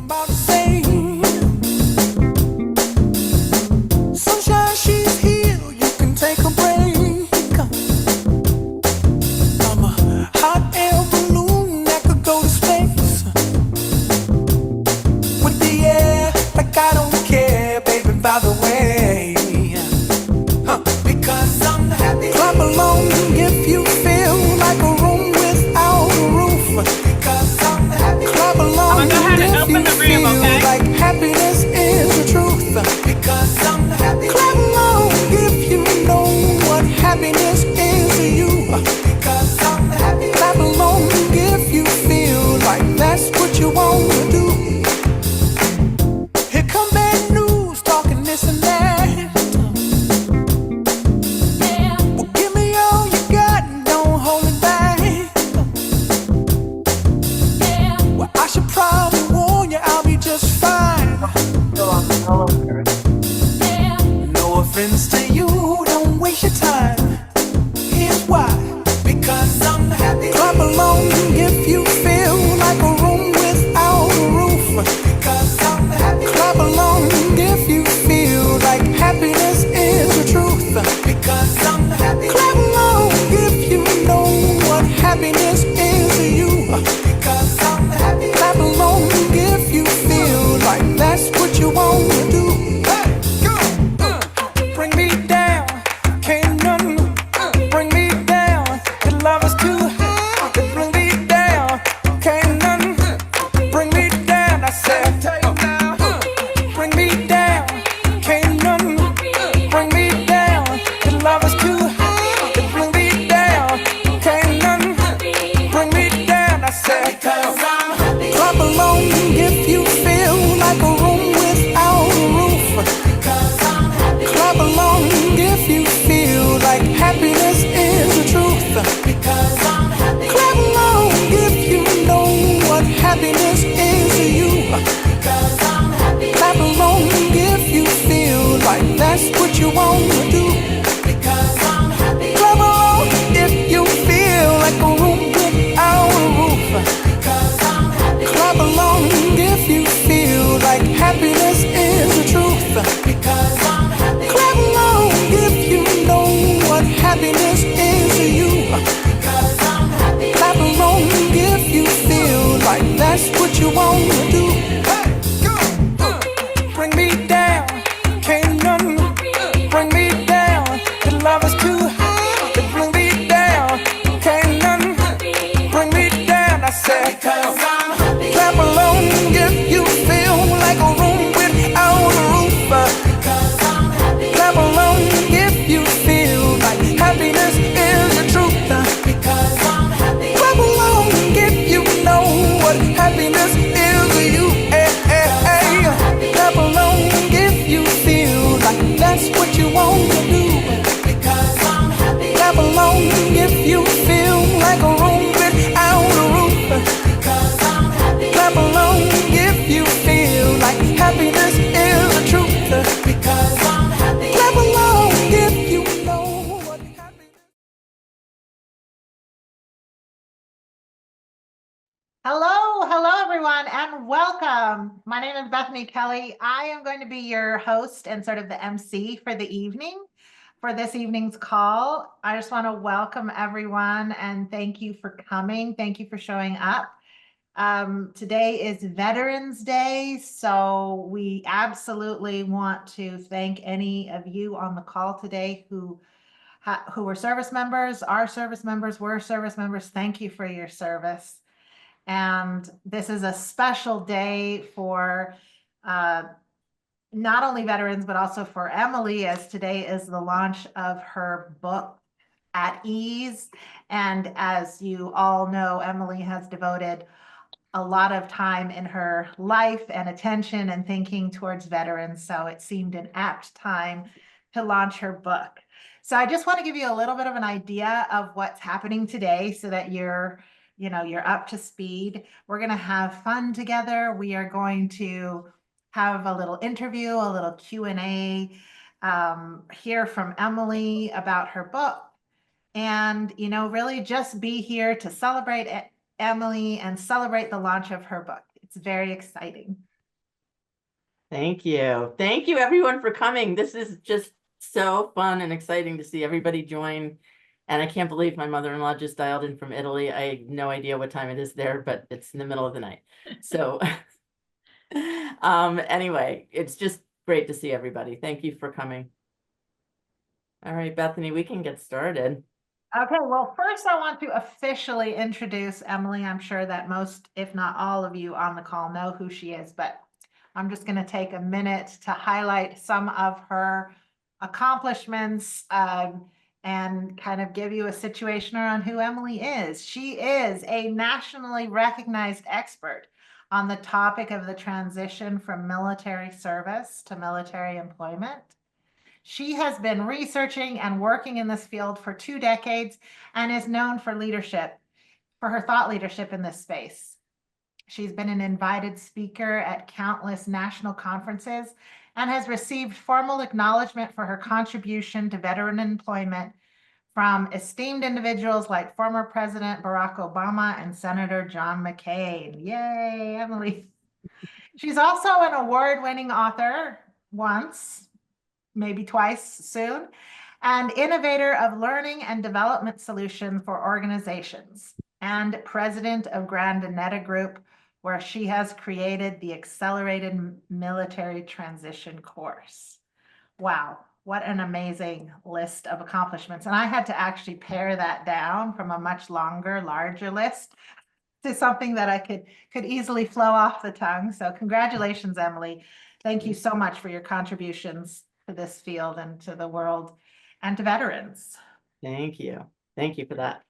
about to say, sunshine, she's here, you can take a break. I'm a hot air balloon that could go to space with the air, like I don't care, baby, by the way. Because I'm happy. Clap along if you feel like a room without a roof. Because I'm happy. Clap along if you feel like happiness is the truth. Because I'm happy. Clap along if you know what happiness is to you. Because I'm happy. Clap along if you feel like that's what you want to do. Here come bad news, talking this and that. Well, give me all you got and don't hold it back. Well, I should probably warn you, I'll be just fine. No offense to you, don't waste your time. Here's why. Because I'm happy. Clap along if you feel like a room without a roof. Because I'm happy. Clap along if you feel like happiness is the truth. Because I'm happy. Clap along if you know what happiness is to you. Because I'm happy. Clap along if you feel like that's what you want to do. Hey, go! Bring me down, can't none bring me down. The love is too high. Bring me down, can't none bring me down. I said, bring me down, can't none bring me down. The love is too high. Bring me down, can't none bring me down. I said, clap along if you feel like a room without a roof. Clap along if you feel like happiness is the truth. Clap along if you know what happiness is to you. Clap along if you feel like that's what you want to do. Clap along if you feel like a room without a roof. Clap along if you feel like happiness is the truth. Clap along if you know what happiness is to you. Clap along if you feel like that's what you want to do. Hey, go! Bring me down, can't none bring me down. The love is too high. Bring me down, can't none bring me down. I said, clap along if you feel like a room without a roof. Clap along if you feel like happiness is the truth. Clap along if you know what happiness is to you. Clap along if you feel like that's what you want to do. Clap along if you feel like a room without a roof. Clap along if you feel like happiness is the truth. Clap along if you know what happiness. Hello everyone, and welcome. My name is Bethany Kelly. I am going to be your host and sort of the MC for the evening, for this evening's call. I just want to welcome everyone and thank you for coming. Thank you for showing up. Today is Veterans Day, so we absolutely want to thank any of you on the call today who were service members, are service members, were service members. Thank you for your service. And this is a special day for not only veterans, but also for Emily, as today is the launch of her book, At Ease. And as you all know, Emily has devoted a lot of time in her life and attention and thinking towards veterans. So it seemed an apt time to launch her book. So I just want to give you a little bit of an idea of what's happening today so that you're up to speed. We're going to have fun together. We are going to have a little interview, a little Q&A, hear from Emily about her book, and, really just be here to celebrate Emily and celebrate the launch of her book. It's very exciting. Thank you. Thank you everyone for coming. This is just so fun and exciting to see everybody join. And I can't believe my mother-in-law just dialed in from Italy. I have no idea what time it is there, but it's in the middle of the night. So anyway, it's just great to see everybody. Thank you for coming. All right, Bethany, we can get started. Okay, well, first I want to officially introduce Emily. I'm sure that most, if not all of you on the call know who she is, but I'm just going to take a minute to highlight some of her accomplishments and kind of give you a situation around who Emily is. She is a nationally recognized expert on the topic of the transition from military service to military employment. She has been researching and working in this field for 2 decades and is known for leadership, for her thought leadership in this space. She's been an invited speaker at countless national conferences and has received formal acknowledgement for her contribution to veteran employment from esteemed individuals like former President Barack Obama and Senator John McCain. Yay, Emily. She's also an award-winning author once, maybe twice soon, and innovator of learning and development solutions for organizations, and president of Grandinetta Group, where she has created the Accelerated Military Transition course. Wow, what an amazing list of accomplishments. And I had to actually pare that down from a much longer, larger list to something that I could easily flow off the tongue. So congratulations, Emily. Thank you so much for your contributions to this field and to the world and to veterans. Thank you. Thank you for that.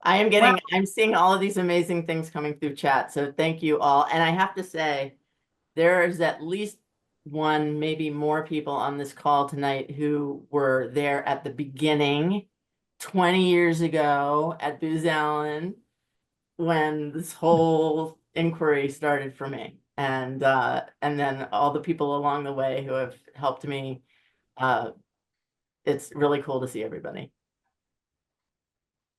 I'm seeing all of these amazing things coming through chat. So thank you all. And I have to say, there is at least one, maybe more people on this call tonight who were there at the beginning 20 years ago at Booz Allen when this whole inquiry started for me. And then all the people along the way who have helped me. It's really cool to see everybody.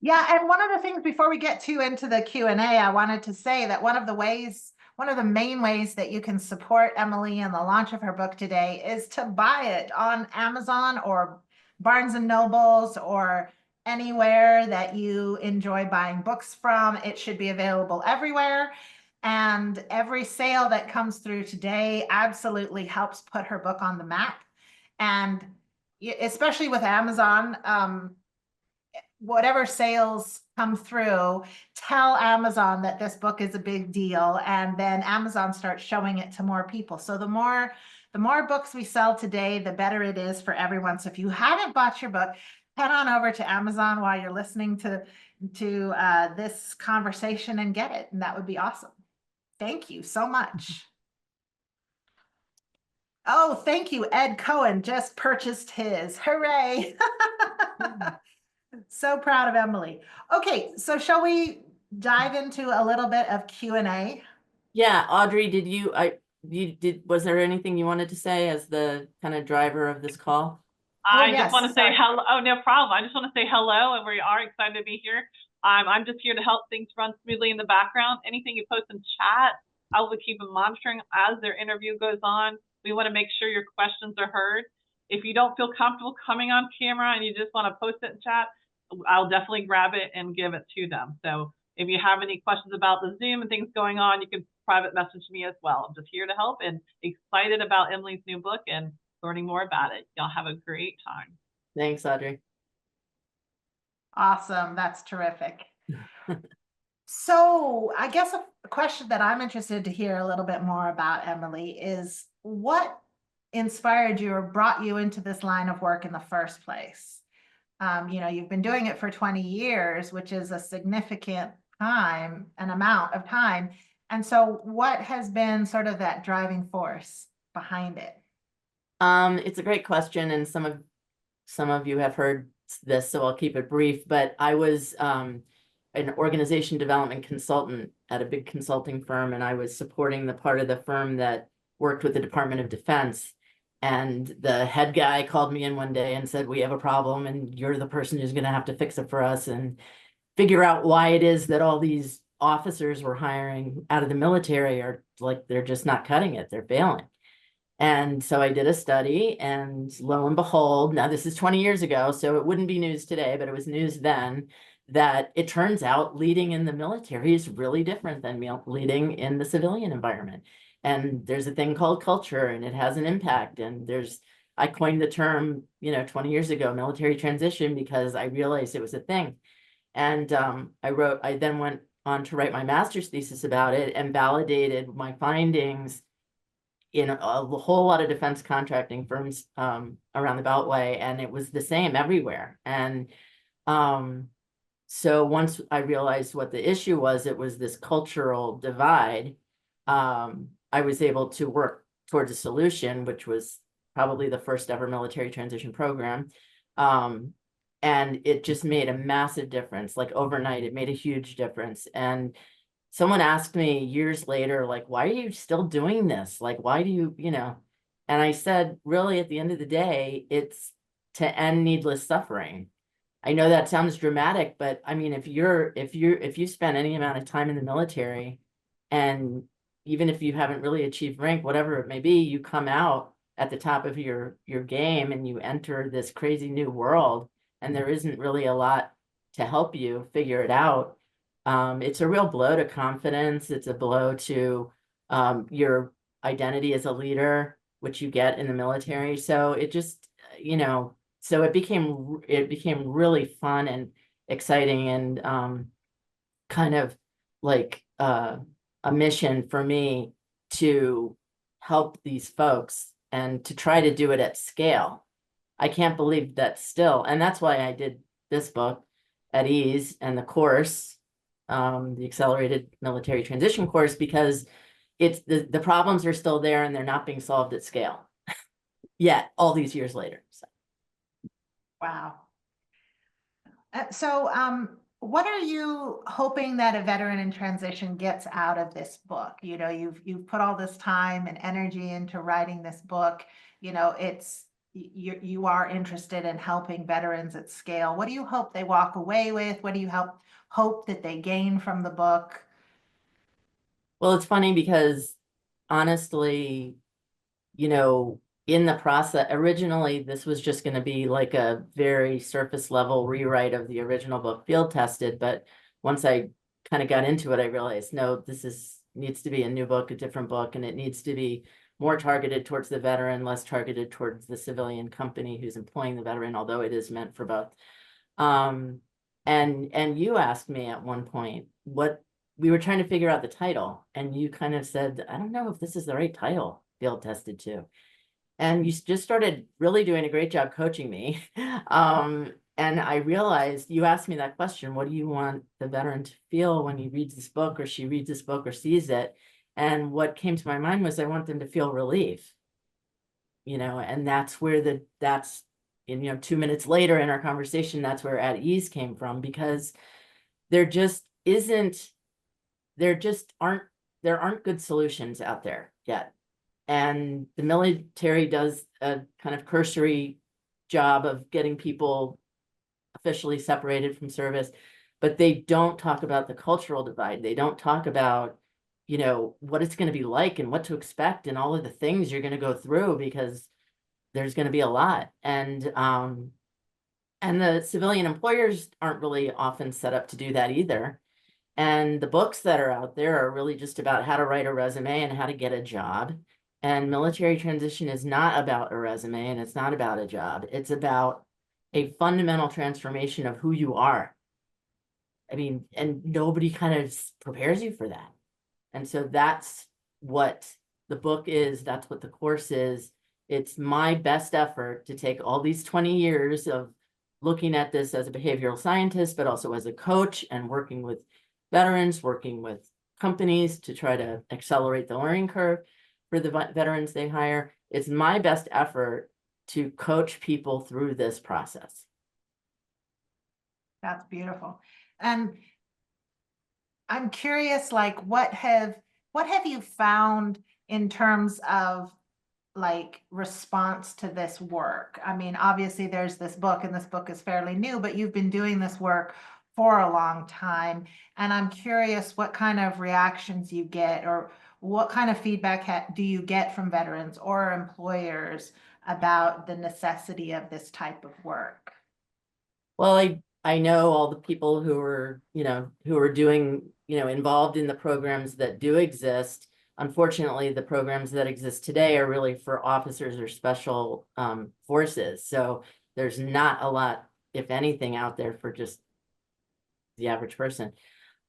Yeah, and one of the things before we get too into the Q&A, I wanted to say that one of the main ways that you can support Emily in the launch of her book today is to buy it on Amazon or Barnes and Nobles or anywhere that you enjoy buying books from. It should be available everywhere. And every sale that comes through today absolutely helps put her book on the map. And especially with Amazon, whatever sales come through, tell Amazon that this book is a big deal, and then Amazon starts showing it to more people. So the more books we sell today, the better it is for everyone. So if you haven't bought your book, head on over to Amazon while you're listening to this conversation and get it, and that would be awesome. Thank you so much. Oh, thank you. Ed Cohen just purchased his. Hooray. So proud of Emily. Okay, so shall we dive into a little bit of Q&A? Yeah, Audrey, was there anything you wanted to say as the kind of driver of this call? I just want to say hello. Oh, no problem. I just want to say hello, and we are excited to be here. I'm just here to help things run smoothly in the background. Anything you post in chat, I will keep monitoring as their interview goes on. We want to make sure your questions are heard. If you don't feel comfortable coming on camera and you just want to post it in chat, I'll definitely grab it and give it to them. So if you have any questions about the Zoom and things going on, you can private message me as well. I'm just here to help and excited about Emily's new book and learning more about it. Y'all have a great time. Thanks, Audrey. Awesome. That's terrific. So I guess a question that I'm interested to hear a little bit more about, Emily, is what inspired you or brought you into this line of work in the first place? You've been doing it for 20 years, which is a significant amount of time. And so what has been sort of that driving force behind it? It's a great question, and some of you have heard this, so I'll keep it brief, but I was an organization development consultant at a big consulting firm, and I was supporting the part of the firm that worked with the Department of Defense. And the head guy called me in one day and said, we have a problem and you're the person who's going to have to fix it for us and figure out why it is that all these officers we're hiring out of the military are like, they're just not cutting it. They're failing. And so I did a study, and lo and behold, now this is 20 years ago, so it wouldn't be news today, but it was news then, that it turns out leading in the military is really different than leading in the civilian environment. And there's a thing called culture, and it has an impact. And I coined the term, 20 years ago, military transition, because I realized it was a thing. And I then went on to write my master's thesis about it and validated my findings in a whole lot of defense contracting firms around the Beltway, and it was the same everywhere. And so once I realized what the issue was, it was this cultural divide. I was able to work towards a solution, which was probably the first ever military transition program. And it just made a massive difference. Like overnight, it made a huge difference. And someone asked me years later, like, why are you still doing this? Like, why do you, and I said, really, at the end of the day, it's to end needless suffering. I know that sounds dramatic, but I mean, if you spend any amount of time in the military, and even if you haven't really achieved rank, whatever it may be, you come out at the top of your game and you enter this crazy new world, and there isn't really a lot to help you figure it out. It's a real blow to confidence. It's a blow to your identity as a leader, which you get in the military. So it just, so it became really fun and exciting, and kind of like a mission for me to help these folks and to try to do it at scale. I can't believe that still, and that's why I did this book, At Ease, and the course, the Accelerated Military Transition course, because it's the problems are still there and they're not being solved at scale yet, all these years later. So. Wow. So what are you hoping that a veteran in transition gets out of this book? You've put all this time and energy into writing this book. You are interested in helping veterans at scale. What do you hope they walk away with? What do you hope that they gain from the book? Well, it's funny because honestly, in the process, originally, this was just going to be like a very surface level rewrite of the original book, field tested. But once I kind of got into it, I realized, no, needs to be a new book, a different book, and it needs to be more targeted towards the veteran, less targeted towards the civilian company who's employing the veteran, although it is meant for both. And you asked me at one point what we were trying to figure out the title, and you kind of said, I don't know if this is the right title, field tested too. And you just started really doing a great job coaching me. And I realized, you asked me that question, what do you want the veteran to feel when he reads this book, or she reads this book, or sees it? And what came to my mind was, I want them to feel relief. And that's where 2 minutes later in our conversation, that's where At Ease came from, because there aren't good solutions out there yet. And the military does a kind of cursory job of getting people officially separated from service, but they don't talk about the cultural divide. They don't talk about, what it's going to be like and what to expect and all of the things you're going to go through, because there's going to be a lot. And the civilian employers aren't really often set up to do that either. And the books that are out there are really just about how to write a resume and how to get a job. And military transition is not about a resume, and it's not about a job. It's about a fundamental transformation of who you are. I mean, and nobody kind of prepares you for that. And so that's what the book is. That's what the course is. It's my best effort to take all these 20 years of looking at this as a behavioral scientist, but also as a coach, and working with veterans, working with companies to try to accelerate the learning curve for the veterans they hire. It's my best effort to coach people through this process. That's beautiful. And I'm curious, like, what have you found in terms of like response to this work? I mean, obviously there's this book, and this book is fairly new, but you've been doing this work for a long time. And I'm curious what kind of reactions you get, or what kind of feedback do you get from veterans or employers about the necessity of this type of work? Well, I know all the people who are, who are doing, involved in the programs that do exist. Unfortunately, the programs that exist today are really for officers or special forces. So there's not a lot, if anything, out there for just the average person.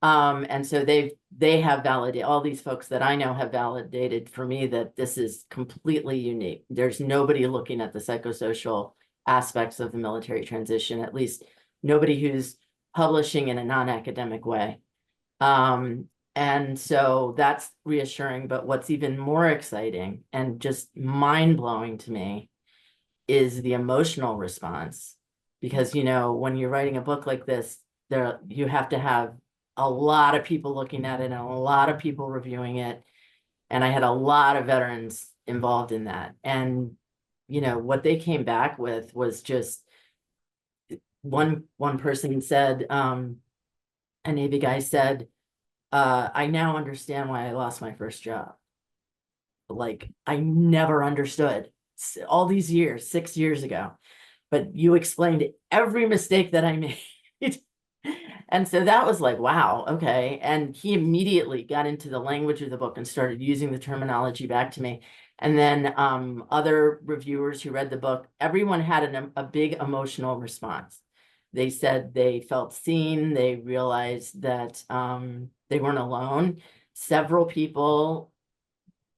And so they have validated, all these folks that I know have validated for me that this is completely unique. There's nobody looking at the psychosocial aspects of the military transition, at least nobody who's publishing in a non-academic way. And so that's reassuring, but what's even more exciting and just mind-blowing to me is the emotional response. Because, when you're writing a book like this, you have to have a lot of people looking at it and a lot of people reviewing it. And I had a lot of veterans involved in that. And, what they came back with was just one person said, a Navy guy said, I now understand why I lost my first job. Like, I never understood all these years, 6 years ago, but you explained every mistake that I made. And so that was like, wow, okay. And he immediately got into the language of the book and started using the terminology back to me. And then other reviewers who read the book, everyone had a big emotional response. They said they felt seen. They realized that they weren't alone. Several people,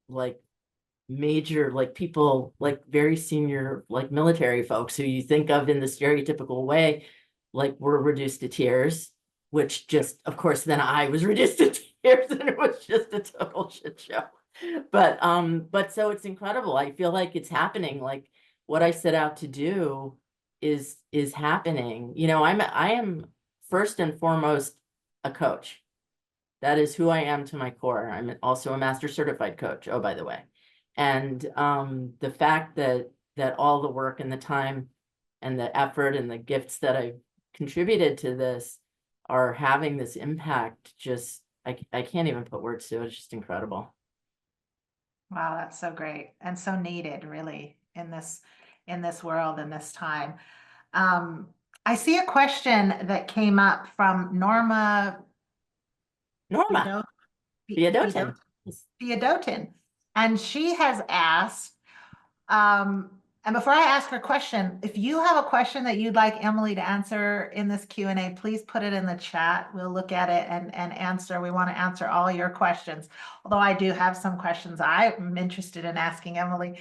like major, like people, like very senior, like military folks who you think of in the stereotypical way, like were reduced to tears, which just, of course, then I was reduced to tears and it was just a total shit show. But so it's incredible. I feel like it's happening. Like what I set out to do is happening. I am first and foremost a coach. That is who I am to my core. I'm also a master certified coach. Oh, by the way. And the fact that all the work and the time and the effort and the gifts that I've contributed to this are having this impact, just I can't even put words to it. It's just incredible. Wow, that's so great and so needed, really, in this world and this time. I see a question that came up from Norma Norma Theodotin. Theodotin. And she has asked, and before I ask her question, if you have a question that you'd like Emily to answer in this Q&A, please put it in the chat. We'll look at it and answer. We want to answer all your questions. Although I do have some questions I'm interested in asking Emily.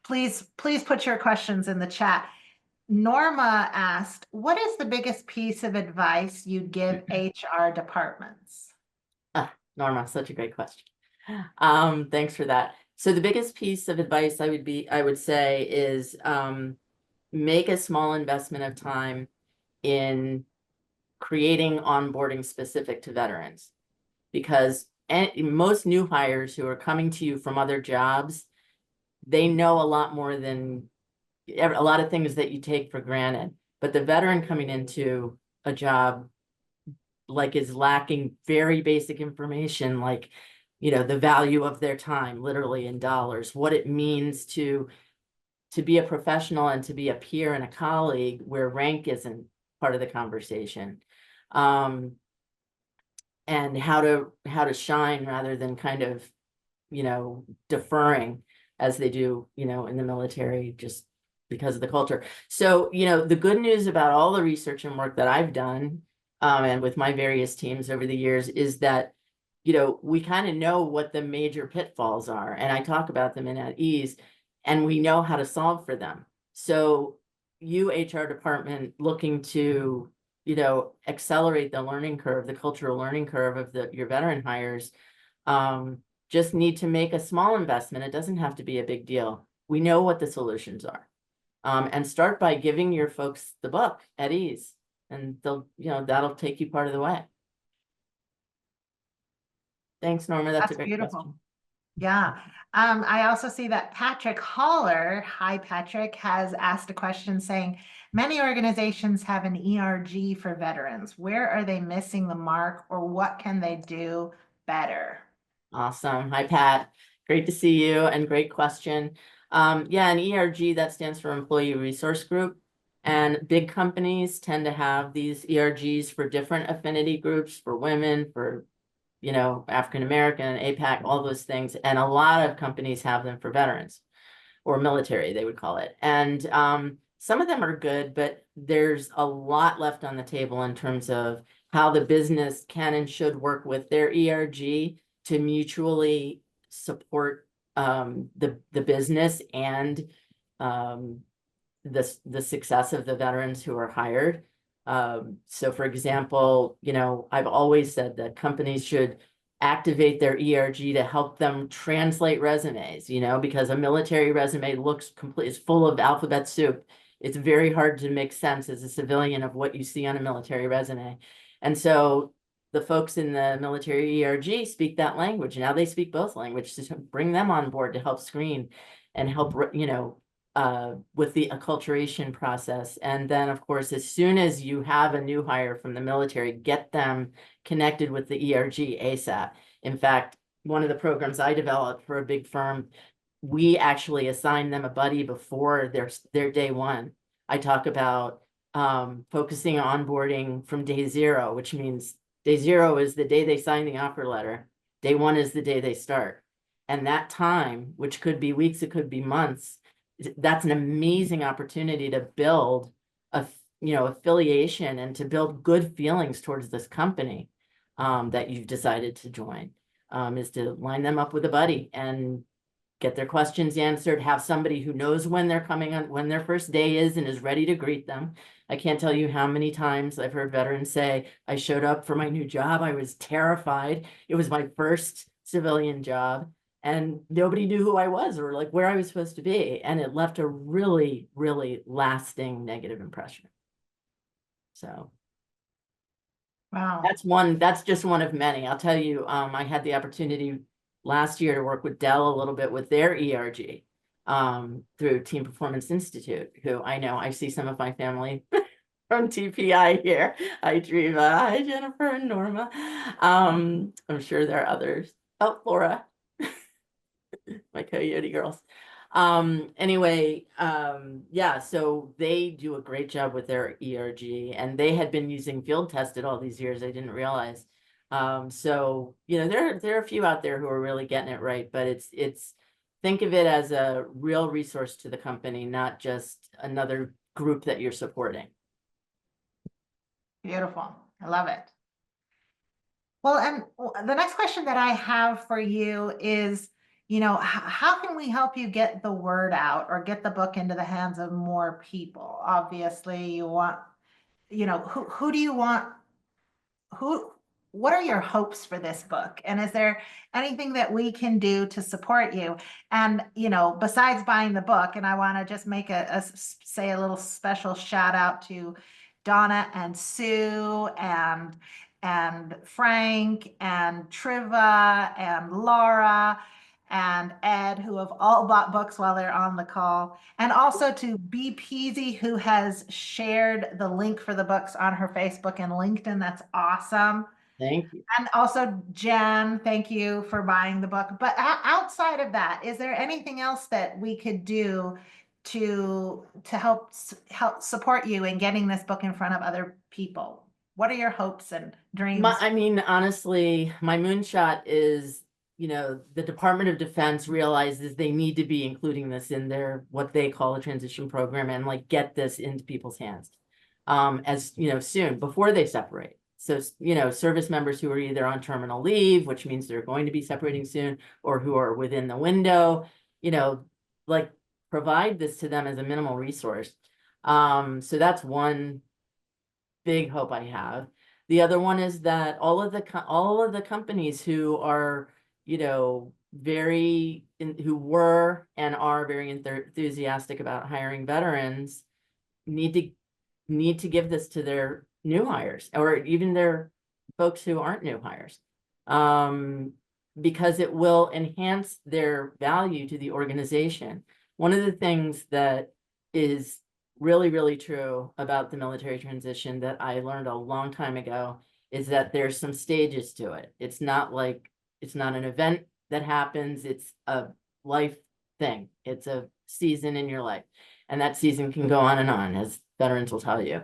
Please put your questions in the chat. Norma asked, what is the biggest piece of advice you give HR departments? Norma, such a great question. Thanks for that. So the biggest piece of advice I would say is make a small investment of time in creating onboarding specific to veterans, because most new hires who are coming to you from other jobs, they know a lot more than a lot of things that you take for granted. But the veteran coming into a job like is lacking very basic information, like the value of their time, literally in dollars, what it means to be a professional and to be a peer and a colleague where rank isn't part of the conversation, and how to shine rather than kind of deferring as they do in the military, just because of the culture. So the good news about all the research and work that I've done and with my various teams over the years is that we kind of know what the major pitfalls are, and I talk about them in At Ease, and we know how to solve for them. So you HR department looking to, accelerate the learning curve, the cultural learning curve of your veteran hires, just need to make a small investment. It doesn't have to be a big deal. We know what the solutions are. And start by giving your folks the book At Ease, and they'll, that'll take you part of the way. Thanks, Norma. That's a great beautiful question. Yeah. I also see that Patrick Haller, hi Patrick, has asked a question saying, Many organizations have an ERG for veterans. Where are they missing the mark, or what can they do better? Awesome. Hi, Pat. Great to see you and great question. Yeah, an ERG, that stands for Employee Resource Group. And big companies tend to have these ERGs for different affinity groups, for women, for, you know, African American, APAC, all those things. And a lot of companies have them for veterans or military, they would call it. And some of them are good, but there's a lot left on the table in terms of how the business can and should work with their ERG to mutually support the business and the success of the veterans who are hired. So for example, you know, I've always said that companies should activate their ERG to help them translate resumes, you know, because a military resume looks complete, is full of alphabet soup. It's very hard to make sense as a civilian of what you see on a military resume. And so the folks in the military ERG speak that language. Now they speak both languages to bring them on board to help screen and help, you know, with the acculturation process. And then, of course, as soon as you have a new hire from the military, get them connected with the ERG ASAP. In fact, one of the programs I developed for a big firm, we actually assign them a buddy before their day one. I talk about focusing on onboarding from day zero, which means day zero is the day they sign the offer letter. Day one is the day they start. And that time, which could be weeks, it could be months, that's an amazing opportunity to build a, you know, affiliation and to build good feelings towards this company that you've decided to join, is to line them up with a buddy and get their questions answered, have somebody who knows when they're coming on, when their first day is and is ready to greet them. I can't tell you how many times I've heard veterans say, I showed up for my new job, I was terrified. It was my first civilian job and nobody knew who I was or like where I was supposed to be. And it left a really, really lasting negative impression. So Wow. that's just one of many. I'll tell you, I had the opportunity last year to work with Dell a little bit with their ERG through Team Performance Institute, who I know I see some of my family from TPI here. Hi, Dreva. Hi, Jennifer and Norma. I'm sure there are others. Oh, Laura, my Coyote girls. Anyway, yeah, so they do a great job with their ERG and they had been using field tested all these years. I didn't realize. So, you know, there are a few out there who are really getting it right, but it's think of it as a real resource to the company, not just another group that you're supporting. Beautiful. I love it. Well, and the next question that I have for you is, you know, how can we help you get the word out or get the book into the hands of more people? Obviously, you want, you know, who do you want, what are your hopes for this book? And is there anything that we can do to support you? And, you know, besides buying the book, and I want to just make say a little special shout out to Donna and Sue and Frank and Triva and Laura and Ed, who have all bought books while they're on the call, and also to B. Peasy, who has shared the link for the books on her Facebook and LinkedIn. That's awesome. Thank you. And also Jen, thank you for buying the book. But outside of that, is there anything else that we could do to help support you in getting this book in front of other people? What are your hopes and dreams? I mean, honestly, my moonshot is, you know, the Department of Defense realizes they need to be including this in their, what they call a transition program, and like get this into people's hands as, you know, soon before they separate. So, you know, service members who are either on terminal leave, which means they're going to be separating soon, or who are within the window, you know, like provide this to them as a minimal resource. So that's one big hope I have. The other one is that all of the companies who are, you know, who were and are very enthusiastic about hiring veterans need to give this to their new hires or even their folks who aren't new hires, because it will enhance their value to the organization. One of the things that is really, really true about the military transition that I learned a long time ago is that there's some stages to it. It's not an event that happens, it's a life thing. It's a season in your life. And that season can go on, as veterans will tell you.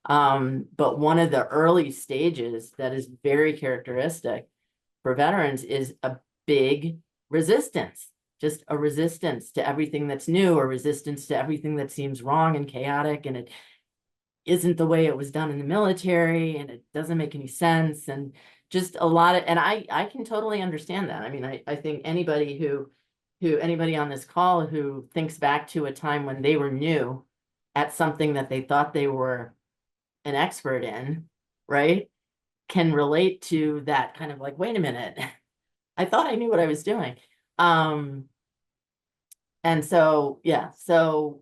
But one of the early stages that is very characteristic for veterans is a big resistance, just a resistance to everything that's new, or resistance to everything that seems wrong and chaotic, and it isn't the way it was done in the military, and it doesn't make any sense, and just a lot of, and I can totally understand that. I mean, I think anybody on this call who thinks back to a time when they were new at something that they thought they were an expert in, right, can relate to that kind of like, wait a minute, I thought I knew what I was doing. And so, yeah, so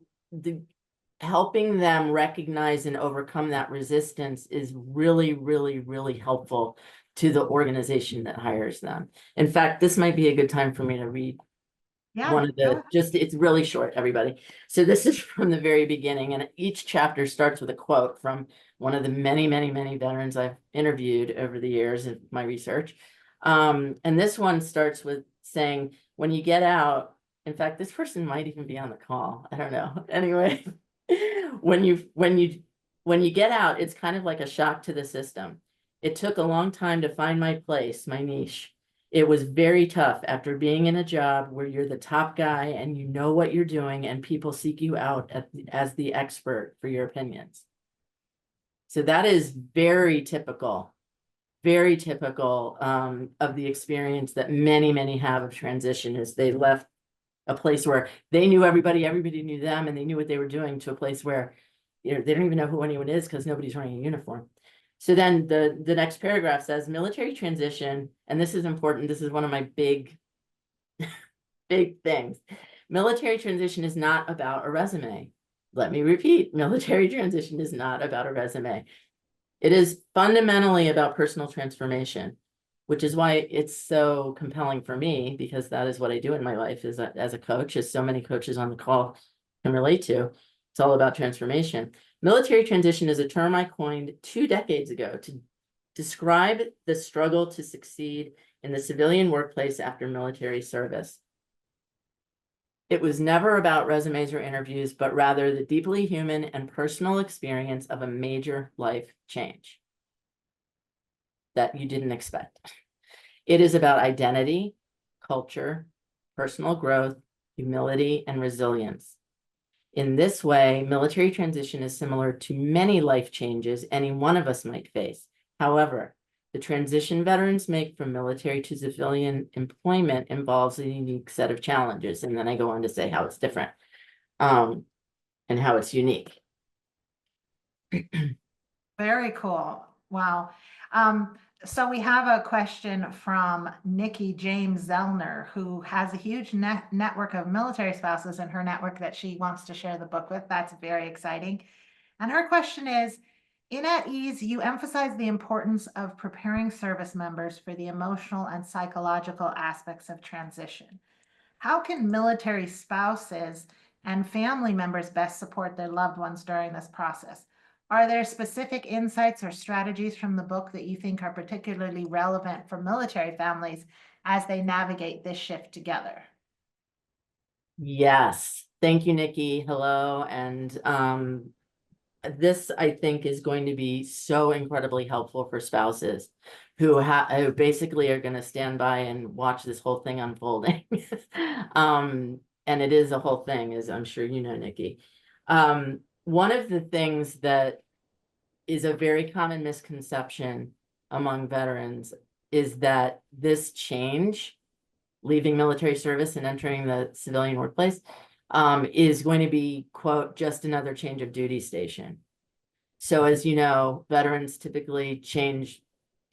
helping them recognize and overcome that resistance is really, really, really helpful to the organization that hires them. In fact, this might be a good time for me to read Yeah. one of the, it's really short, everybody. So this is from the very beginning, and each chapter starts with a quote from one of the many, many, many veterans I've interviewed over the years of my research. And this one starts with saying, when you get out, in fact, this person might even be on the call, I don't know. Anyway, when you get out, it's kind of like a shock to the system. It took a long time to find my place, my niche. It was very tough after being in a job where you're the top guy and you know what you're doing, and people seek you out as the expert for your opinions. So that is very typical of the experience that many, many have of transition, is they left a place where they knew everybody knew them, and they knew what they were doing, to a place where, you know, they don't even know who anyone is because nobody's wearing a uniform. So then the next paragraph says, military transition, and this is important, this is one of my big things. Military transition is not about a resume. Let me repeat, military transition is not about a resume. It is fundamentally about personal transformation, which is why it's so compelling for me, because that is what I do in my life as a coach, as so many coaches on the call can relate to. It's all about transformation. Military transition is a term I coined 2 decades ago to describe the struggle to succeed in the civilian workplace after military service. It was never about resumes or interviews, but rather the deeply human and personal experience of a major life change that you didn't expect. It is about identity, culture, personal growth, humility, and resilience. In this way, military transition is similar to many life changes any one of us might face. However, the transition veterans make from military to civilian employment involves a unique set of challenges. And then I go on to say how it's different, and how it's unique. Very cool. Wow. So we have a question from Nikki James Zellner, who has a huge network of military spouses in her network that she wants to share the book with. That's very exciting. And her question is, in At Ease, you emphasize the importance of preparing service members for the emotional and psychological aspects of transition. How can military spouses and family members best support their loved ones during this process? Are there specific insights or strategies from the book that you think are particularly relevant for military families as they navigate this shift together? Yes. Thank you, Nikki. Hello. And this, I think, is going to be so incredibly helpful for spouses who basically are going to stand by and watch this whole thing unfolding. And it is a whole thing, as I'm sure you know, Nikki. One of the things that is a very common misconception among veterans is that this change, leaving military service and entering the civilian workplace, is going to be, quote, just another change of duty station. So as you know, veterans typically change,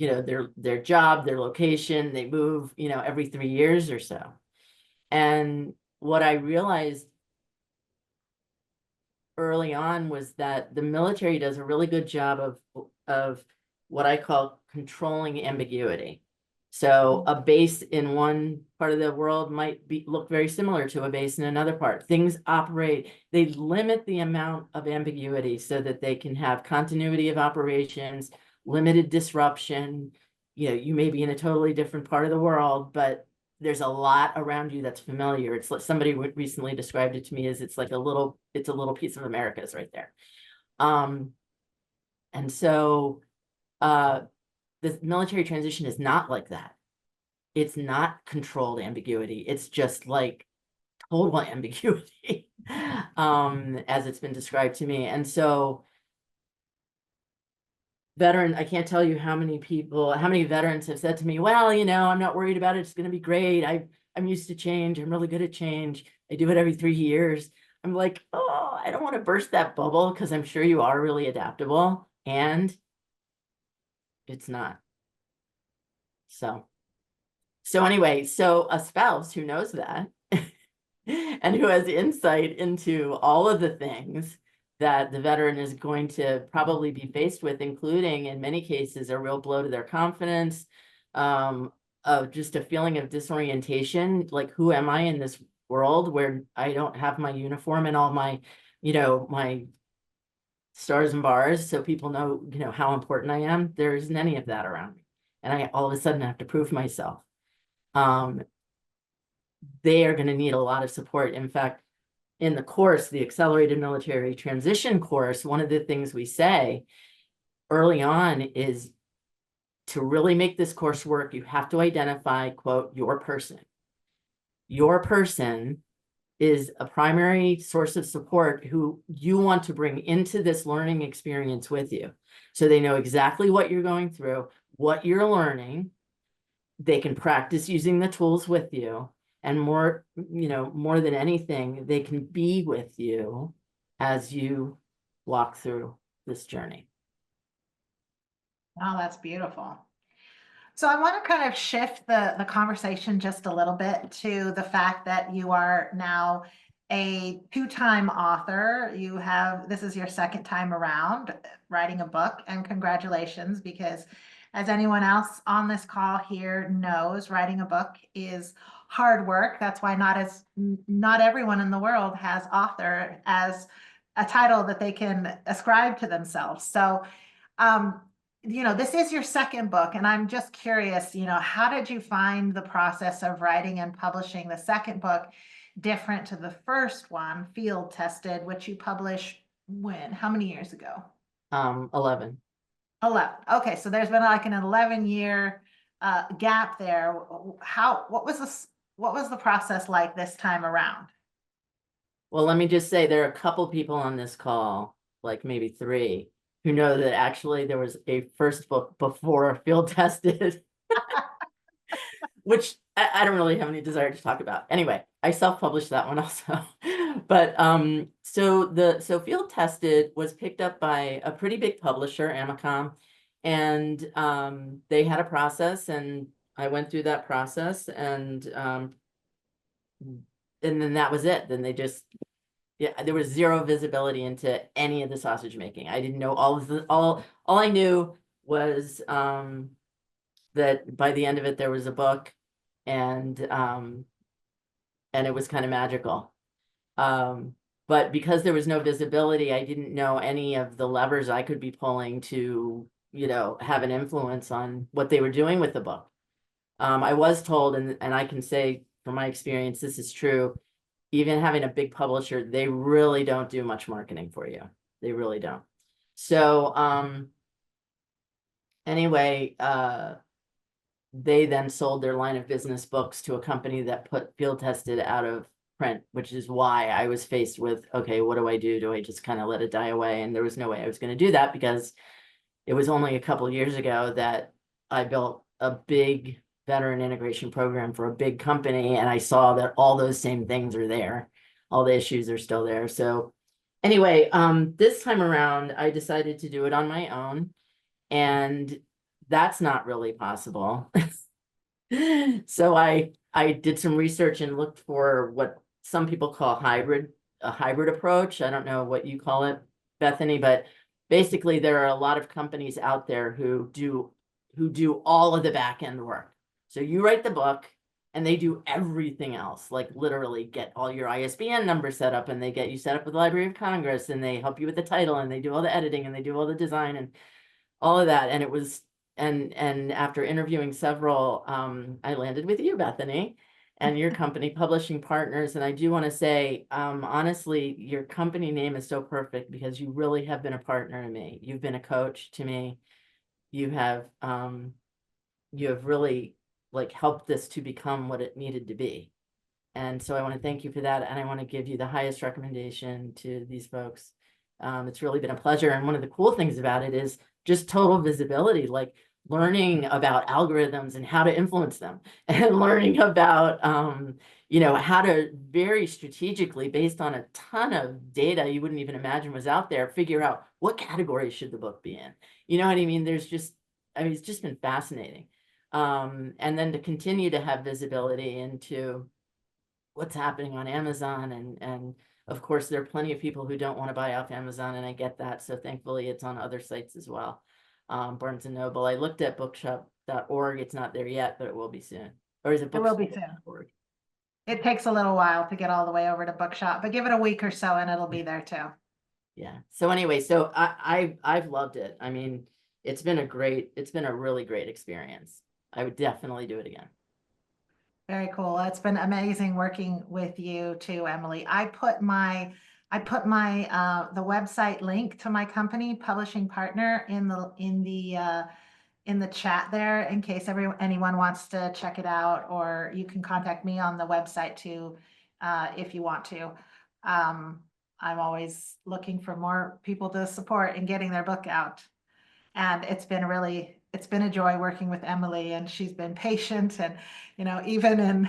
you know, their job, their location, they move, you know, every 3 years or so. And what I realized early on was that the military does a really good job of what I call controlling ambiguity. So a base in one part of the world might look very similar to a base in another part. Things operate, they limit the amount of ambiguity so that they can have continuity of operations, limited disruption. You know, you may be in a totally different part of the world, but there's a lot around you that's familiar. It's like somebody recently described it to me as it's a little piece of America's right there. And so the military transition is not like that. It's not controlled ambiguity. It's just like total ambiguity, as it's been described to me. And so I can't tell you how many veterans have said to me, well, you know, I'm not worried about it. It's going to be great. I'm used to change. I'm really good at change. I do it every 3 years. I'm like, oh, I don't want to burst that bubble because I'm sure you are really adaptable. And it's not. So anyway, so a spouse who knows that and who has insight into all of the things that the veteran is going to probably be faced with, including in many cases, a real blow to their confidence, of just a feeling of disorientation, like who am I in this world where I don't have my uniform and all my, you know, my stars and bars so people know, you know, how important I am. There isn't any of that around me. And I all of a sudden have to prove myself. They are going to need a lot of support. In fact, in the course, the Accelerated Military Transition course, one of the things we say early on is to really make this course work, you have to identify, quote, your person. Your person is a primary source of support who you want to bring into this learning experience with you. So they know exactly what you're going through, what you're learning. They can practice using the tools with you. And more, you know, more than anything, they can be with you as you walk through this journey. Oh, that's beautiful. So I want to kind of shift the conversation just a little bit to the fact that you are now a 2-time author. This is your second time around writing a book, and congratulations, because as anyone else on this call here knows, writing a book is hard work. That's why not everyone in the world has author as a title that they can ascribe to themselves. So, you know, this is your second book, and I'm just curious, you know, how did you find the process of writing and publishing the second book different to the first one, Field Tested, which you published when? How many years ago? 11. 11. Okay, so there's been like an 11-year gap there. What was the process like this time around? Well, let me just say there are a couple people on this call, like maybe 3, who know that actually there was a first book before Field Tested, which I don't really have any desire to talk about. Anyway, I self-published that one also. But so Field Tested was picked up by a pretty big publisher, Amicom, and they had a process, and I went through that process, and then that was it. Then they just, yeah, there was zero visibility into any of the sausage making. I didn't know all I knew was that by the end of it there was a book, and it was kind of magical. But because there was no visibility, I didn't know any of the levers I could be pulling to, you know, have an influence on what they were doing with the book. I was told, and I can say from my experience, this is true, even having a big publisher, they really don't do much marketing for you. They really don't. So anyway, they then sold their line of business books to a company that put Field Tested out of print, which is why I was faced with, okay, what do I do? Do I just kind of let it die away? And there was no way I was going to do that, because it was only a couple of years ago that I built a big veteran integration program for a big company, and I saw that all those same things are there. All the issues are still there. So anyway, this time around, I decided to do it on my own, and that's not really possible. So I did some research and looked for what some people call a hybrid approach. I don't know what you call it, Bethany, but basically there are a lot of companies out there who do all of the back end work. So you write the book and they do everything else, like literally get all your ISBN numbers set up, and they get you set up with the Library of Congress, and they help you with the title, and they do all the editing, and they do all the design and all of that. And it was, and after interviewing several, I landed with you, Bethany, and your company, Publishing Partners. And I do want to say, honestly, your company name is so perfect because you really have been a partner to me. You've been a coach to me. You have really like helped this to become what it needed to be. And so I want to thank you for that. And I want to give you the highest recommendation to these folks. It's really been a pleasure. And one of the cool things about it is just total visibility, like learning about algorithms and how to influence them, and learning about, you know, how to very strategically, based on a ton of data you wouldn't even imagine was out there, figure out what category should the book be in. You know what I mean? There's just, I mean, it's just been fascinating. And then to continue to have visibility into what's happening on Amazon, and of course there are plenty of people who don't want to buy off Amazon, and I get that. So thankfully it's on other sites as well. Barnes and Noble. I looked at bookshop.org. It's not there yet, but it will be soon. Or is it It will be soon. bookshop.org? It takes a little while to get all the way over to Bookshop, but give it a week or so and it'll be there too. Yeah. So anyway, so I've loved it. I mean, it's been a really great experience. I would definitely do it again. Very cool. It's been amazing working with you too, Emily. I put my the website link to my company, Publishing Partner, in the chat there in case anyone wants to check it out, or you can contact me on the website too if you want to. I'm always looking for more people to support in getting their book out. And it's been a joy working with Emily, and she's been patient, and you know, even in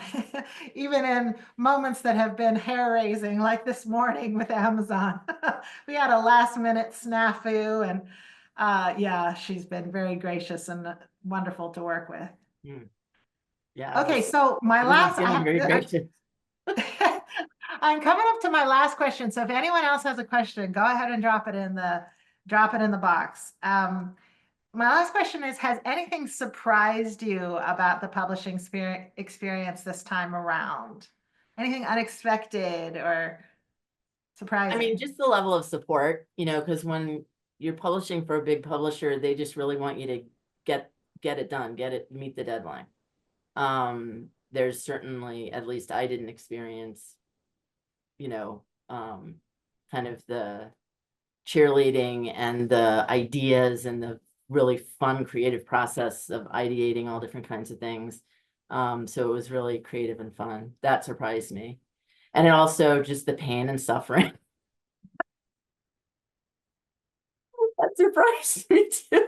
even in moments that have been hair raising, like this morning with Amazon, we had a last minute snafu, and yeah, she's been very gracious and wonderful to work with. Yeah. Okay, so my I was not last, feeling very gracious. I'm coming up to my last question. So if anyone else has a question, go ahead and drop it in the box. My last question is, has anything surprised you about the publishing experience this time around? Anything unexpected or surprising? I mean, just the level of support, you know, because when you're publishing for a big publisher, they just really want you to get it done, meet the deadline. There's certainly, at least I didn't experience, you know, kind of the cheerleading and the ideas and the really fun creative process of ideating all different kinds of things. So it was really creative and fun. That surprised me. And it also just the pain and suffering. That surprised me too.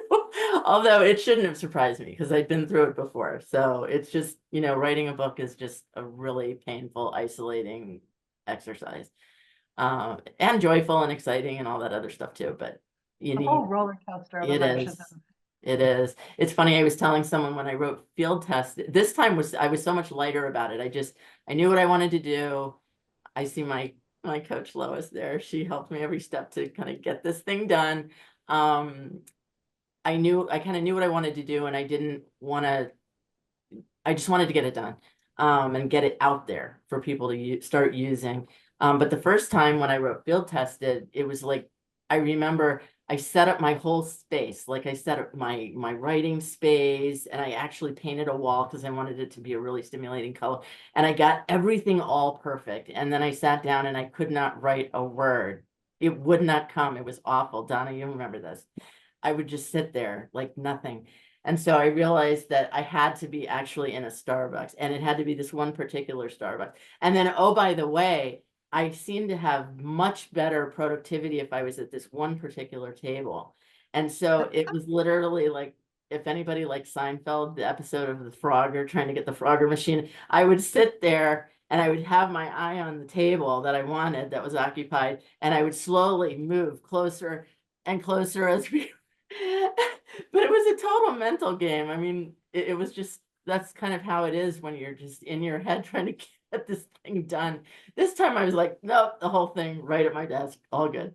Although it shouldn't have surprised me because I'd been through it before. So it's just, you know, writing a book is just a really painful, isolating exercise. And joyful and exciting and all that other stuff too. But you The need whole roller coaster of it emotions. is. It is. It's funny. I was telling someone when I wrote Field Test, this time I was so much lighter about it. I knew what I wanted to do. I see my coach Lois there. She helped me every step to kind of get this thing done. I kind of knew what I wanted to do, and I just wanted to get it done, and get it out there for people to start using. But the first time when I wrote Field Tested, it was like, I remember I set up my whole space. Like I set up my writing space, and I actually painted a wall because I wanted it to be a really stimulating color. And I got everything all perfect. And then I sat down and I could not write a word. It would not come. It was awful. Donna, you remember this. I would just sit there like nothing. And so I realized that I had to be actually in a Starbucks, and it had to be this one particular Starbucks. And then, oh, by the way, I seemed to have much better productivity if I was at this one particular table. And so it was literally like, if anybody likes Seinfeld, the episode of the Frogger trying to get the Frogger machine, I would sit there and I would have my eye on the table that I wanted that was occupied, and I would slowly move closer and closer as we but it was a total mental game. I mean, it was just, that's kind of how it is when you're just in your head trying to get this thing done. This time I was like, nope, the whole thing right at my desk, all good.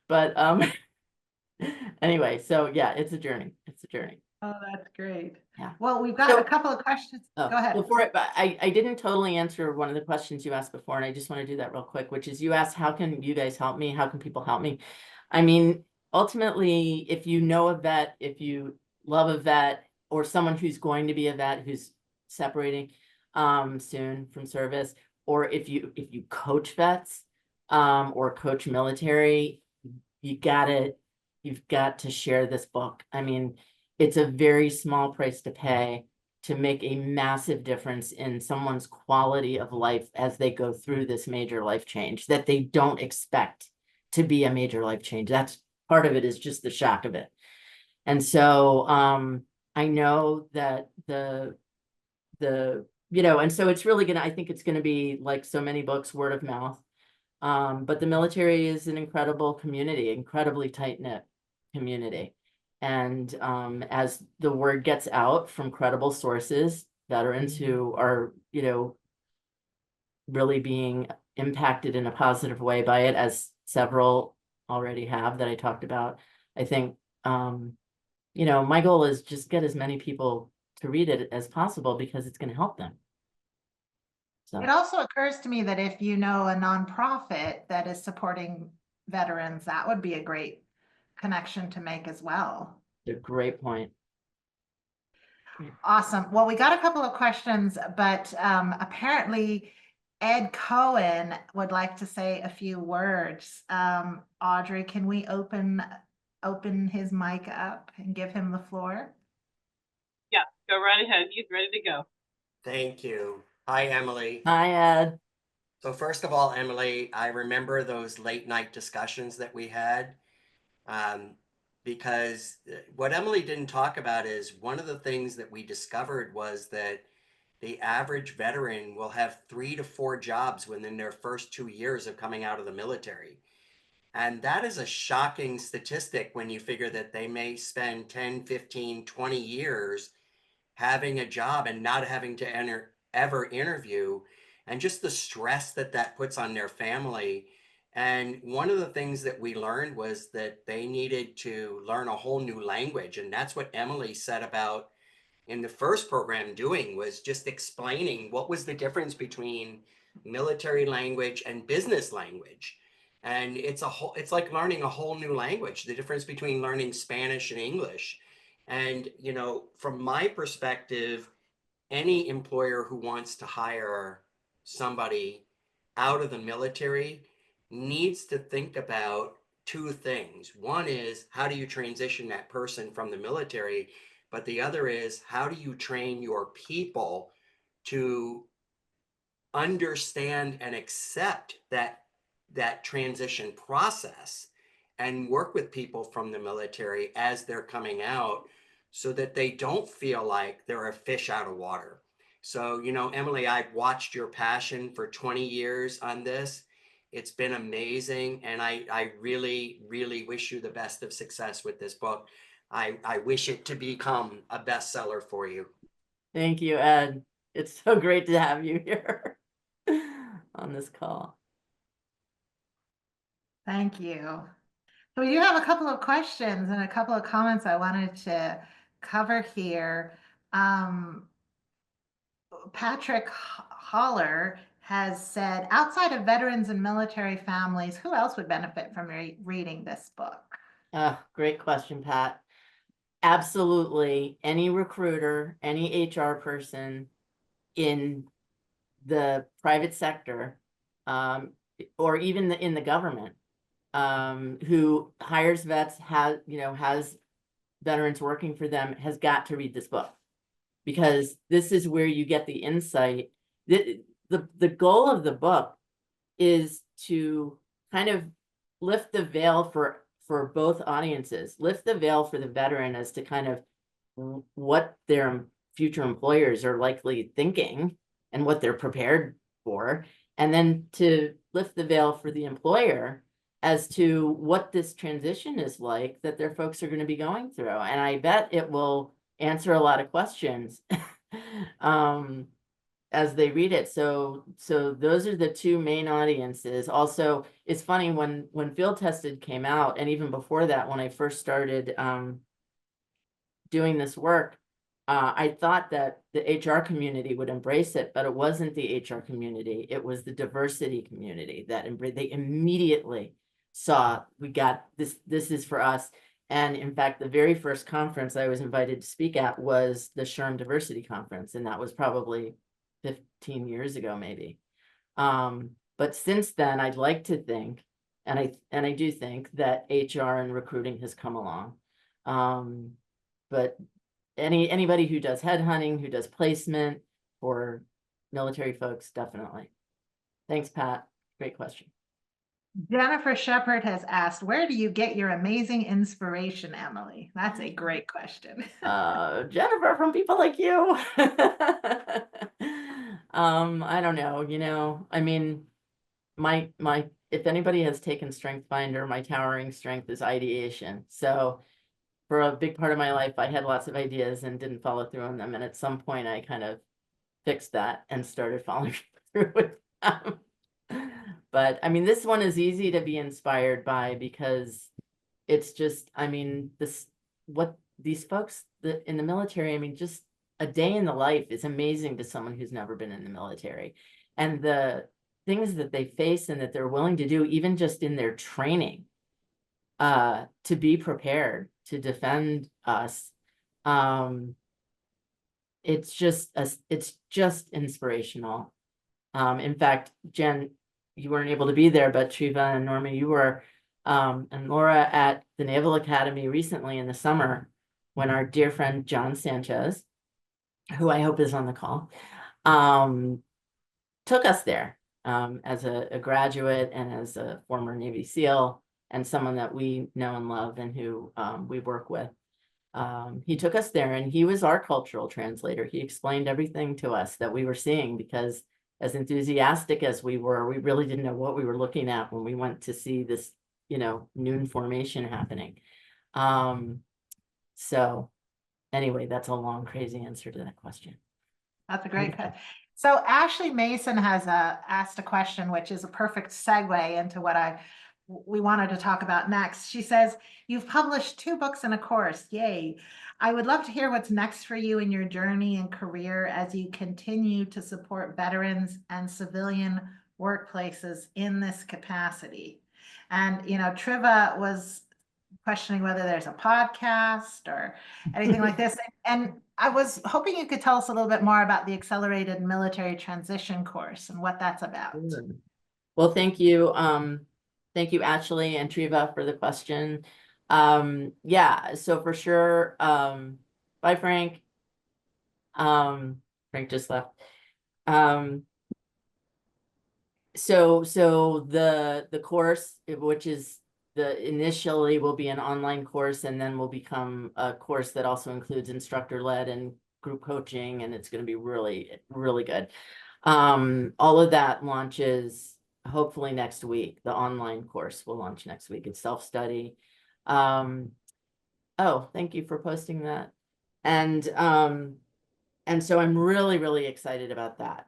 But anyway, so yeah, it's a journey. It's a journey. Oh, that's great. Yeah. Well, we've got So- a couple of questions. Oh, Go ahead. Before but I didn't totally answer one of the questions you asked before, and I just want to do that real quick, which is you asked, how can you guys help me? How can people help me? I mean, ultimately, if you know a vet, if you love a vet, or someone who's going to be a vet who's separating soon from service, or if you coach vets or coach military, you've got to share this book. I mean, it's a very small price to pay to make a massive difference in someone's quality of life as they go through this major life change that they don't expect to be a major life change. That's part of it, is just the shock of it. And so I know that and so it's really I think it's gonna be like so many books, word of mouth. But the military is an incredible community, incredibly tight-knit community. And as the word gets out from credible sources, veterans who are, really being impacted in a positive way by it, as several already have that I talked about, I think, my goal is just get as many people to read it as possible because it's going to help them. So. It also occurs to me that if you know a nonprofit that is supporting veterans, that would be a great connection to make as well. A great point. Awesome. Well, we got a couple of questions, but apparently Ed Cohen would like to say a few words. Audrey, can we open his mic up and give him the floor? Yeah, go right ahead. He's ready to go. Thank you. Hi, Emily. Hi, Ed. So first of all, Emily, I remember those late night discussions that we had, because what Emily didn't talk about is one of the things that we discovered was that the average veteran will have 3 to 4 jobs within their first 2 years of coming out of the military. And that is a shocking statistic when you figure that they may spend 10, 15, 20 years having a job and not having to ever interview, and just the stress that that puts on their family. And one of the things that we learned was that they needed to learn a whole new language. And that's what Emily said about in the first program doing, was just explaining what was the difference between military language and business language. And it's like learning a whole new language, the difference between learning Spanish and English. And, from my perspective, any employer who wants to hire somebody out of the military needs to think about 2 things. One is, how do you transition that person from the military? But the other is, how do you train your people to understand and accept that transition process and work with people from the military as they're coming out, so that they don't feel like they're a fish out of water. So, Emily, I've watched your passion for 20 years on this. It's been amazing. And I really, really wish you the best of success with this book. I wish it to become a bestseller for you. Thank you, Ed. It's so great to have you here on this call. Thank you. So we do have a couple of questions and a couple of comments I wanted to cover here. Patrick Holler has said, outside of veterans and military families, who else would benefit from reading this book? Great question, Pat. Absolutely. Any recruiter, any HR person in the private sector, or even in the government, who hires vets, has veterans working for them, has got to read this book, because this is where you get the insight. The goal of the book is to kind of lift the veil for both audiences, lift the veil for the veteran as to kind of what their future employers are likely thinking and what they're prepared for, and then to lift the veil for the employer as to what this transition is like that their folks are going to be going through. And I bet it will answer a lot of questions as they read it. So those are the 2 main audiences. Also, it's funny, when Field Tested came out, and even before that, when I first started doing this work, I thought that the HR community would embrace it, but it wasn't the HR community. It was the diversity community that they immediately saw, we got this, this is for us. And in fact, the very first conference I was invited to speak at was the SHRM Diversity Conference. And that was probably 15 years ago, maybe. But since then, I'd like to think, and I do think that HR and recruiting has come along. But anybody who does headhunting, who does placement for military folks, definitely. Thanks, Pat. Great question. Jennifer Shepard has asked, where do you get your amazing inspiration, Emily? That's a great question. Jennifer, from people like you. I don't know, I mean, my if anybody has taken Strength Finder, my towering strength is ideation. So for a big part of my life, I had lots of ideas and didn't follow through on them. And at some point I kind of fixed that and started following through with them. But I mean, this one is easy to be inspired by because it's just, I mean, what these folks in the military, I mean, just a day in the life is amazing to someone who's never been in the military. And the things that they face and that they're willing to do, even just in their training, to be prepared to defend us. It's just inspirational. In fact, Jen, you weren't able to be there, but Triva and Norma, you were, and Laura at the Naval Academy recently in the summer when our dear friend John Sanchez, who I hope is on the call, took us there as a graduate and as a former Navy SEAL and someone that we know and love and who we work with. He took us there and he was our cultural translator. He explained everything to us that we were seeing because as enthusiastic as we were, we really didn't know what we were looking at when we went to see this, noon formation happening. So anyway, that's a long, crazy answer to that question. That's a great question. So Ashley Mason has asked a question, which is a perfect segue into what we wanted to talk about next. She says, you've published 2 books and a course. Yay. I would love to hear what's next for you in your journey and career as you continue to support veterans and civilian workplaces in this capacity. And, Triva was questioning whether there's a podcast or anything like this. And I was hoping you could tell us a little bit more about the Accelerated Military Transition course and what that's about. Well, thank you. Thank you, Ashley and Triva, for the question. Yeah, so for sure. Bye, Frank. Frank just left. So the course, which is initially will be an online course and then will become a course that also includes instructor-led and group coaching, and it's going to be really, really good. All of that launches hopefully next week. The online course will launch next week. It's self-study. Oh, thank you for posting that. And so I'm really, really excited about that.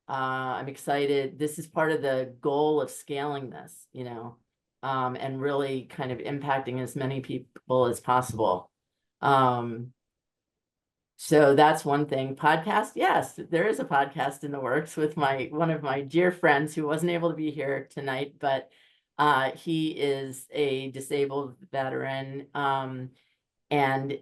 I'm excited. This is part of the goal of scaling this, and really kind of impacting as many people as possible. So that's one thing. Podcast, yes, there is a podcast in the works with one of my dear friends who wasn't able to be here tonight, but he is a disabled veteran, and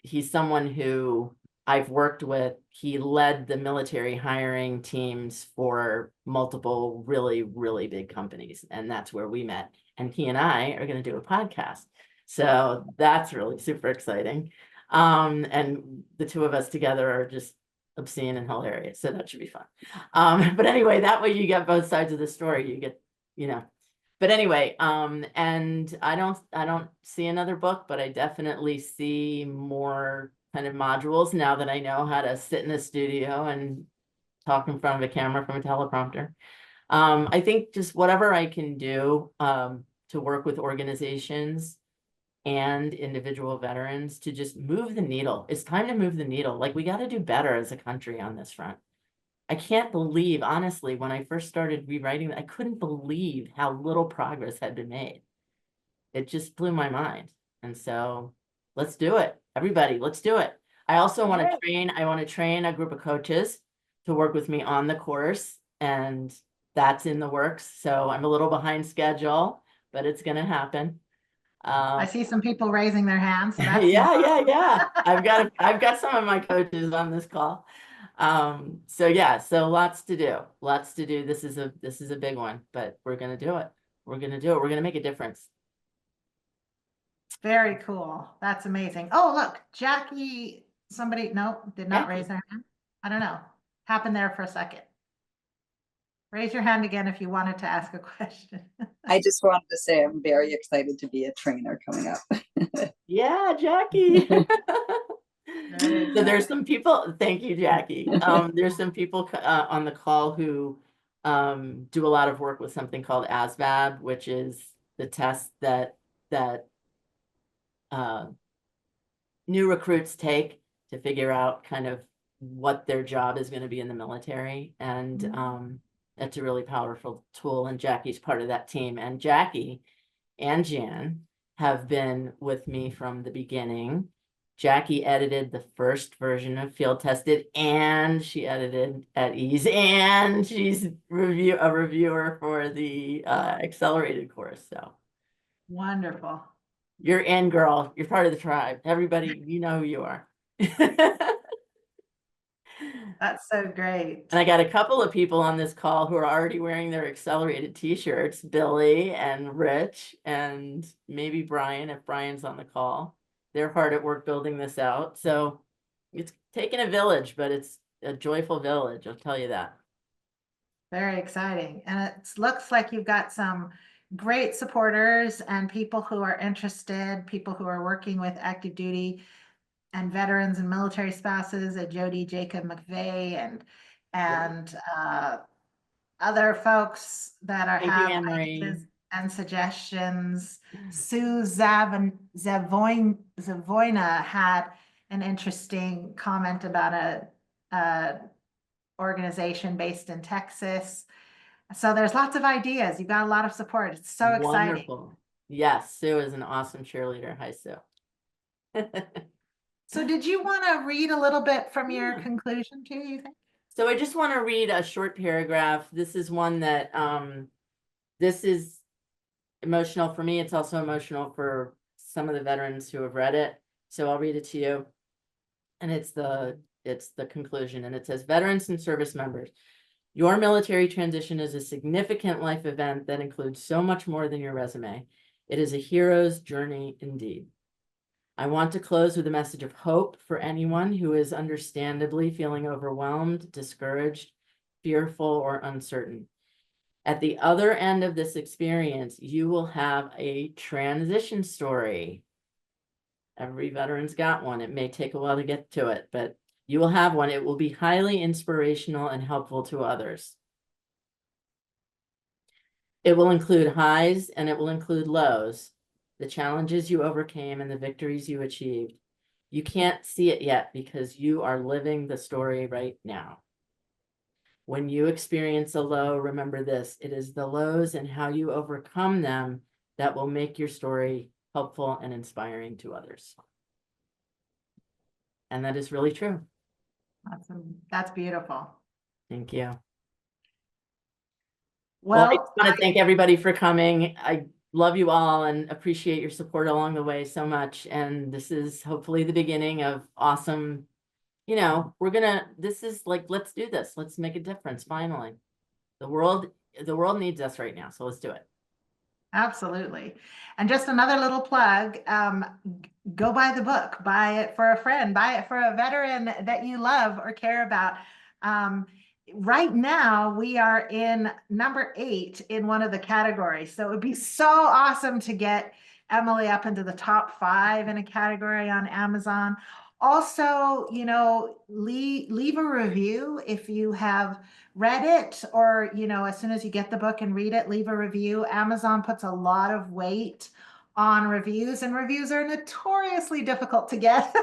he's someone who I've worked with. He led the military hiring teams for multiple really, really big companies, and that's where we met. And he and I are going to do a podcast. So that's really super exciting. And the 2 of us together are just obscene and hilarious. So that should be fun. But anyway, that way you get both sides of the story. You get, but anyway, and I don't see another book, but I definitely see more kind of modules now that I know how to sit in a studio and talk in front of a camera from a teleprompter. I think just whatever I can do to work with organizations and individual veterans to just move the needle. It's time to move the needle. Like, we got to do better as a country on this front. I can't believe, honestly, when I first started rewriting, I couldn't believe how little progress had been made. It just blew my mind. And so let's do it. everybody, let's do it. I also want to Great. train, I want to train a group of coaches to work with me on the course, and that's in the works. So I'm a little behind schedule, but it's going to happen. I see some people raising their hands, so that seems Yeah. I've got some of my coaches on this call. So yeah, so lots to do. This is a big one, but we're gonna do it. We're gonna make a difference. very cool. That's amazing. Oh, look, Jackie, somebody, no, did not Jackie. raise their hand. I don't know. Happened there for a second. Raise your hand again if you wanted to ask a question. I just wanted to say I'm very excited to be a trainer coming up. Yeah, Jackie. Very So there's exciting. some people, thank you, Jackie. There's some people on the call who do a lot of work with something called ASVAB, which is the test that new recruits take to figure out kind of what their job is going to be in the military. And it's a really powerful tool. And Jackie's part of that team. And Jackie and Jan have been with me from the beginning. Jackie edited the first version of Field Tested, and she edited at ease, and she's a reviewer for the accelerated course. So Wonderful. you're in, girl. You're part of the tribe. Everybody, you know who you are. That's so great. And I got a couple of people on this call who are already wearing their accelerated t-shirts, Billy and Rich, and maybe Brian, if Brian's on the call. They're hard at work building this out. So it's taken a village, but it's a joyful village, I'll tell you that. Very exciting. And it looks like you've got some great supporters and people who are interested, people who are working with active duty and veterans and military spouses, Jody Jacob McVeigh and other folks that are Thank you, have Anne-Marie. ideas and suggestions. Sue Zavoina had an interesting comment about a organization based in Texas. So there's lots of ideas. You've got a lot of support. It's so exciting. Wonderful. Yes, Sue is an awesome cheerleader. Hi, Sue. So did you want to read a little bit from your Yeah. conclusion too, you think? So I just want to read a short paragraph. This is one that this is emotional for me. It's also emotional for some of the veterans who have read it. So I'll read it to you. And it's the conclusion. And it says, veterans and service members, your military transition is a significant life event that includes so much more than your resume. It is a hero's journey indeed. I want to close with a message of hope for anyone who is understandably feeling overwhelmed, discouraged, fearful, or uncertain. At the other end of this experience, you will have a transition story. Every veteran's got one. It may take a while to get to it, but you will have one. It will be highly inspirational and helpful to others. It will include highs and it will include lows, the challenges you overcame and the victories you achieved. You can't see it yet because you are living the story right now. When you experience a low, remember this, it is the lows and how you overcome them that will make your story helpful and inspiring to others. And that is really true. That's beautiful. Thank you. Well, I just want to thank everybody for coming. I love you all and appreciate your support along the way so much. And this is hopefully the beginning of awesome, this is like, let's do this. Let's make a difference. Finally, the world needs us right now. So let's do it. absolutely. And just another little plug, go buy the book, buy it for a friend, buy it for a veteran that you love or care about. Right now we are in number 8 in one of the categories. So it would be so awesome to get Emily up into the top 5 in a category on Amazon. Also, leave a review if you have read it, or, as soon as you get the book and read it, leave a review. Amazon puts a lot of weight on reviews, and reviews are notoriously difficult to get.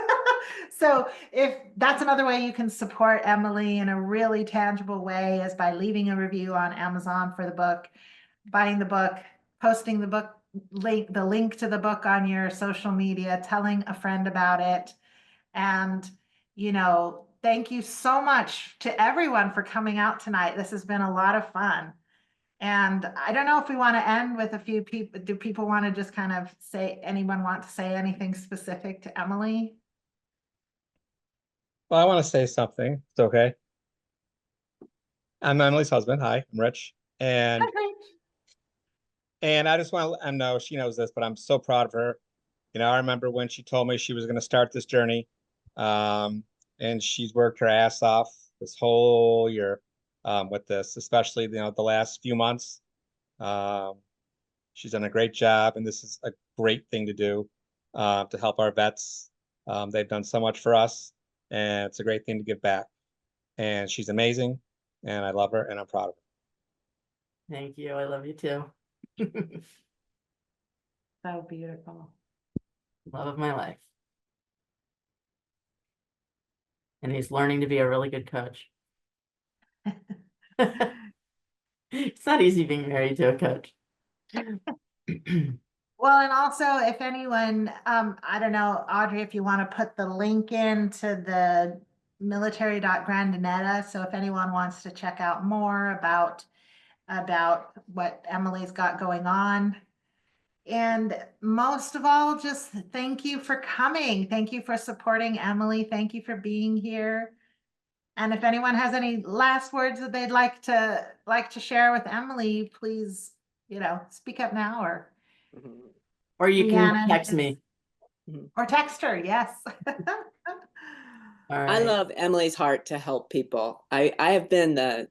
So if that's another way you can support Emily in a really tangible way, is by leaving a review on Amazon for the book, buying the book, posting the book link, the link to the book on your social media, telling a friend about it. And, thank you so much to everyone for coming out tonight. This has been a lot of fun. And I don't know if we want to end with a few people. Do people want to just kind of anyone want to say anything specific to Emily? Well, I want to say something. It's okay. I'm Emily's husband. Hi, I'm Rich. And I just want to let Em know, she knows this, but I'm so proud of her. I remember when she told me she was going to start this journey. And she's worked her ass off this whole year with this, especially, the last few months. She's done a great job, and this is a great thing to do to help our vets. They've done so much for us, and it's a great thing to give back. And she's amazing, and I love her, and I'm proud of her. Thank you. I love you too. So beautiful. Love of my life. And he's learning to be a really good coach. It's not easy being married to a coach. Well, and also if anyone, I don't know, Audrey, if you want to put the link into the military.grandinetta. So if anyone wants to check out more about what Emily's got going on. And most of all, just thank you for coming. Thank you for supporting Emily. Thank you for being here. And if anyone has any last words that they'd like to share with Emily, please, speak up now Or you can Rhiannon text me. or text her. Yes. All right. I love Emily's heart to help people. I have been the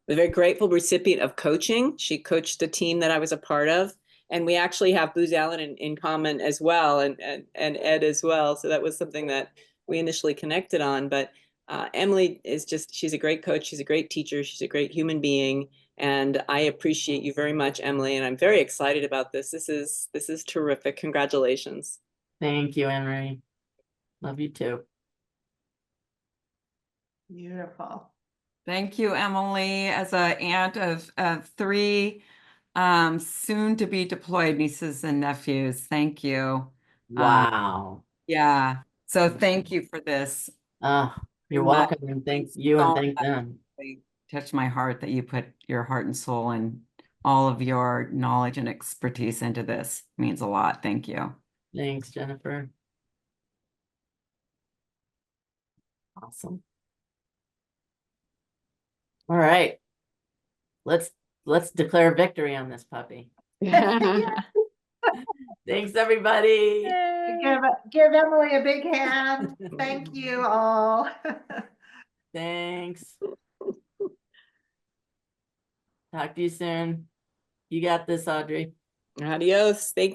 very grateful recipient of coaching. She coached a team that I was a part of, and we actually have Booz Allen in common as well, and Ed as well. So that was something that we initially connected on. But Emily is she's a great coach. She's a great teacher. She's a great human being. And I appreciate you very much, Emily. And I'm very excited about this. This is terrific. Congratulations. Thank you, Anne-Marie. Love you too. Beautiful. Thank you, Emily. As an aunt of 3 soon to be deployed nieces and nephews, thank you. Wow. Yeah. So thank you for this. You're much. welcome, and thank you and thank them. It touched my heart that you put your heart and soul and all of your knowledge and expertise into this. It means a lot. Thank you. Thanks, Jennifer. Awesome. All right. Let's declare victory on this puppy. Thanks, everybody. Give Emily a big hand. Thank you all. Thanks. Talk to you soon. You got this, Audrey. Adios. Thank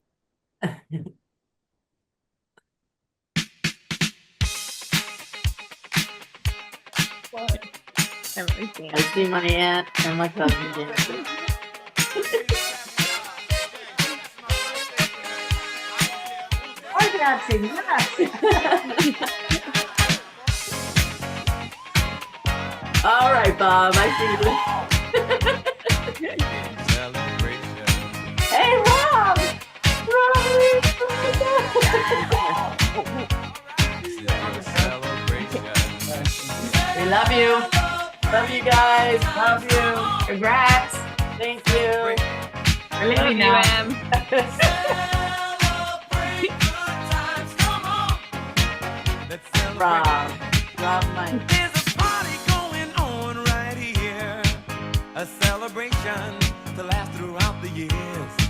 I see my aunt and my cousin dancing. Or dancing, yes. All right, Bob. I see you. Hey, Rob! We love you. Love you guys. Love you. Congrats. Thank you. I love you now. Rob, Mike. There's a party going on right here, a celebration to last throughout the years.